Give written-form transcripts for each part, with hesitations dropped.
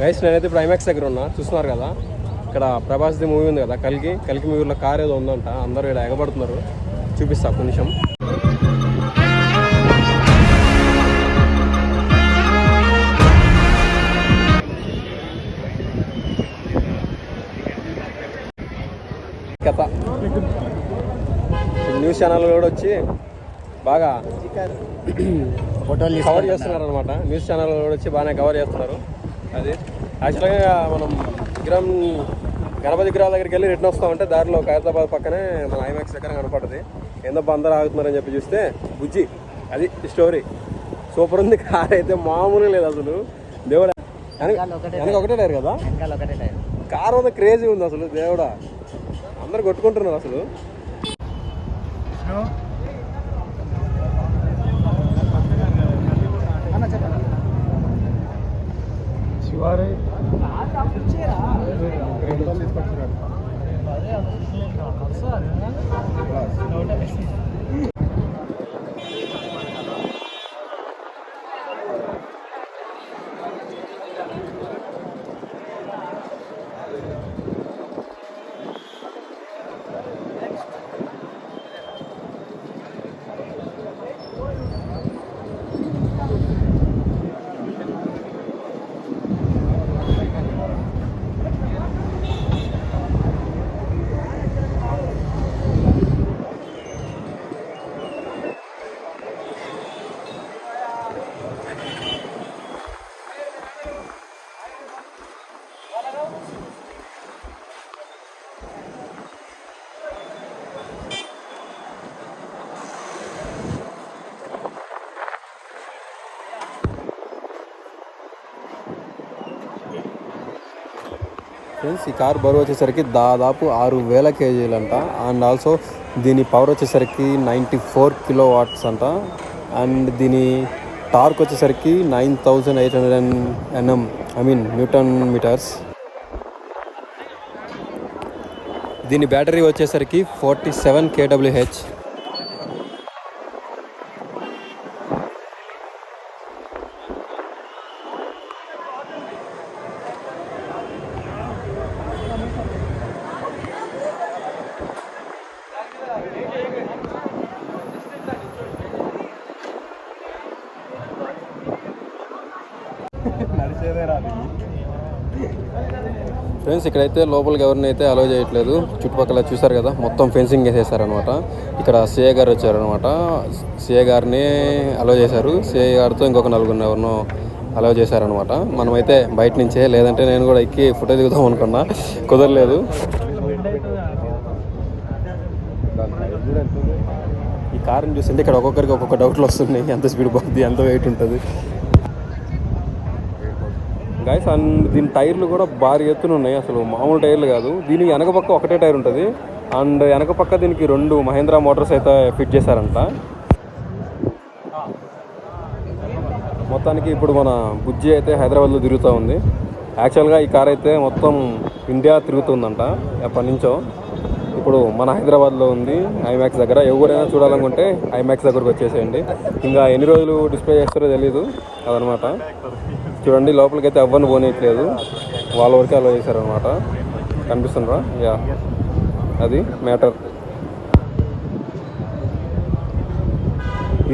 Guys నేనైతే ఇప్పుడు IMAX దగ్గర ఉన్నా, చూస్తున్నారు కదా. ఇక్కడ ప్రభాస్ది మూవీ ఉంది కదా, కల్కి మూవీలో కార్ ఏదో ఉందంట. అందరూ ఇక్కడ ఎగబడుతున్నారు, చూపిస్తా ఒక నిమిషం. కథ న్యూస్ ఛానల్ కూడా వచ్చి బాగా ఫోటోలు కవర్ చేస్తున్నారు అనమాట. న్యూస్ ఛానల్ కూడా వచ్చి బాగానే కవర్ చేస్తున్నారు. అది యాక్చువల్గా మనం గణపతి విగ్రహాల దగ్గరికి వెళ్ళి రిటర్న్ వస్తామంటే దారిలో ఖైరతాబాద్ పక్కనే మన ఐమాక్స్ దగ్గర కనపడుతుంది. ఏందబ్బా అందరూ ఆగుతున్నారని చెప్పి చూస్తే బుజ్జి, అది స్టోరీ. సూపర్ ఉంది. కార్ అయితే మామూలు లేదు అసలు. దేవుడా, వెనక ఒకటే టైర్ కదా, కార్ అంతా క్రేజీ ఉంది అసలు. దేవుడా, అందరు కొట్టుకుంటున్నారు అసలు. శివారే ఫ్రెండ్స్, ఈ కార్ బరువు వచ్చేసరికి దాదాపు 6000 kgs అంట. అండ్ ఆల్సో దీని పవర్ వచ్చేసరికి 94 kW అంట. అండ్ దీని టార్క్ వచ్చేసరికి 9800 Nm, న్యూటన్ మీటర్స్. దీని బ్యాటరీ వచ్చేసరికి 47 kWh. ఫ్రెండ్స్, ఇక్కడైతే లోపలికి ఎవరిని అయితే అలౌ చేయట్లేదు. చుట్టుపక్కల చూసారు కదా, మొత్తం ఫెన్సింగ్ వేసేసారనమాట. ఇక్కడ సిఏ గారు వచ్చారనమాట. సిఏ గారిని అలౌ చేశారు. సిఏ గారితో ఇంకొక నలుగురిని ఎవరినో అలౌ చేశారనమాట. మనమైతే బయట నుంచే, లేదంటే నేను కూడా ఎక్కి ఫోటో దిగుదాం అనుకున్నా, కుదరలేదు. ఈ కార్ని చూస్తుంటే ఇక్కడ ఒక్కొక్కరికి ఒక్కొక్క డౌట్లు వస్తున్నాయి. ఎంత స్పీడ్ పోతుంది, ఎంత వెయిట్ ఉంటుంది గైస్. అండ్ దీని టైర్లు కూడా భారీ ఎత్తున ఉన్నాయి, అసలు మామూలు టైర్లు కాదు. దీనికి వెనక పక్క ఒకటే టైర్ ఉంటుంది. అండ్ వెనక పక్క దీనికి 2 మహేంద్ర మోటార్స్ అయితే ఫిట్ చేశారంట. మొత్తానికి ఇప్పుడు మన బుజ్జి అయితే హైదరాబాద్లో తిరుగుతూ ఉంది. యాక్చువల్గా ఈ కార్ అయితే మొత్తం ఇండియా తిరుగుతుందంట ఎప్పటి నుంచో. ఇప్పుడు మన హైదరాబాద్లో ఉంది, ఐమాక్స్ దగ్గర. ఎవరైనా చూడాలనుకుంటే ఐమాక్స్ దగ్గరకు వచ్చేసేయండి. ఇంకా ఎన్ని రోజులు డిస్ప్లే చేస్తారో తెలీదు అదనమాట. చూడండి, లోపలికి అయితే ఎవ్వరిని పోనీయట్లేదు, వాళ్ళ వరకే అలా చేశారనమాట. కనిపిస్తుండ్రా? యా, అది మ్యాటర్.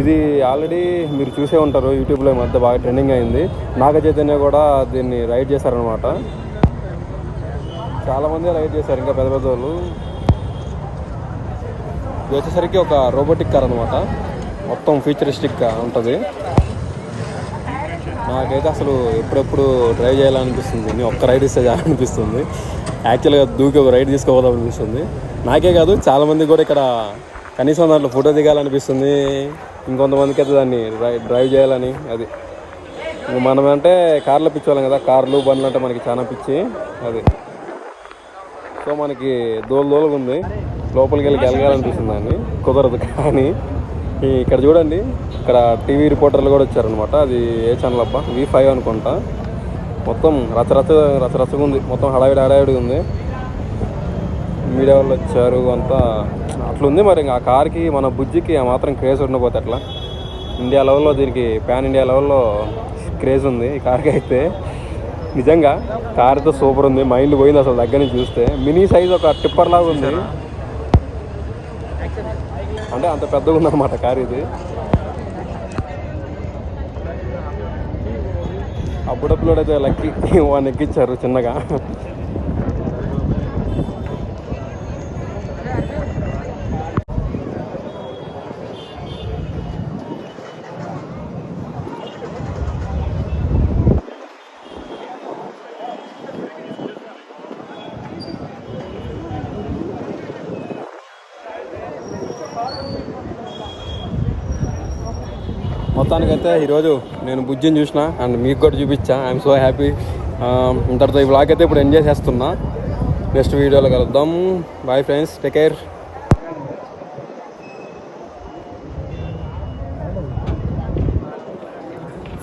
ఇది ఆల్రెడీ మీరు చూసే ఉంటారు, యూట్యూబ్లో ఈ మధ్య బాగా ట్రెండింగ్ అయింది. నాగ చైతన్య కూడా దీన్ని రైడ్ చేశారనమాట. చాలామంది రైడ్ చేశారు, ఇంకా పెద్ద పెద్ద వాళ్ళు. ఇది వచ్చేసరికి ఒక రోబోటిక్ కార్ అనమాట, మొత్తం ఫ్యూచరిస్టిక్గా ఉంటుంది. నాకైతే అసలు ఎప్పుడెప్పుడు డ్రైవ్ చేయాలనిపిస్తుంది, నేను ఒక్క రైడ్ ఇస్తే చేయాలనిపిస్తుంది. యాక్చువల్గా దూకి ఒక రైడ్ తీసుకోవాలనిపిస్తుంది. నాకే కాదు, చాలామంది కూడా ఇక్కడ కనీసం దాంట్లో ఫోటో దిగాలనిపిస్తుంది. ఇంకొంతమందికి అయితే దాన్ని డ్రైవ్ చేయాలని. అది మనం అంటే కార్లో పిచ్చేవాళ్ళం కదా, కార్లు బండ్లు అంటే మనకి చాలా పిచ్చి. అది సో మనకి దోలుగా ఉంది, లోపలికి వెళ్ళి గెలగాలనిపిస్తుంది దాన్ని, కుదరదు. కానీ ఇక్కడ చూడండి, ఇక్కడ టీవీ రిపోర్టర్లు కూడా వచ్చారనమాట. అది ఏ ఛానల్ అబ్బా, V5 అనుకుంటా. మొత్తం రచ్చరచ్చగా ఉంది, మొత్తం హడావిడిగా ఉంది. మీడియా వాళ్ళు వచ్చారు అంతా, అట్లుంది. మరి ఆ కార్కి, మన బుజ్జికి ఆ మాత్రం క్రేజ్ ఉండకపోతే అట్లా. ఇండియా లెవెల్లో దీనికి పాన్ ఇండియా లెవెల్లో క్రేజ్ ఉంది ఈ కార్కి అయితే. నిజంగా కార్ అయితే సూపర్ ఉంది, మైండ్ పోయింది అసలు దగ్గర నుంచి చూస్తే. మినీ సైజ్ ఒక టిప్పర్ లాగా ఉంది, అంటే అంత పెద్దగా ఉందన్నమాట కార్ ఇది. ఆ బుడపిల్లోడు అయితే లక్కీ వాడిని ఎక్కించారు చిన్నగా. మొత్తానికైతే ఈరోజు నేను బుజ్జిని చూసిన అండ్ మీకు కూడా చూపించా. I'm so happy. ఇంతటితో ఈ వ్లాగ్ అయితే ఇప్పుడు ఎంజాయ్ చేస్తున్నా. నెక్స్ట్ వీడియోలో కలుద్దాం. Bye friends, take care.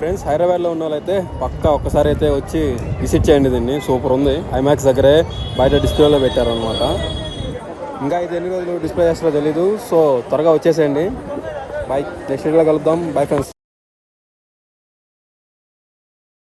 Friends, హైదరాబాద్లో ఉన్న వాళ్ళైతే పక్కా ఒక్కసారి అయితే వచ్చి విజిట్ చేయండి. దీన్ని సూపర్ ఉంది. ఐమాక్స్ దగ్గరే బయట డిస్ప్లేలో పెట్టారనమాట. ఇంకా ఇది ఎన్ని రోజులు డిస్ప్లే చేస్తారో తెలీదు. సో త్వరగా వచ్చేసేయండి. బాయ్, నెక్స్ట్ వీడియోలో కలుద్దాం. Bye friends.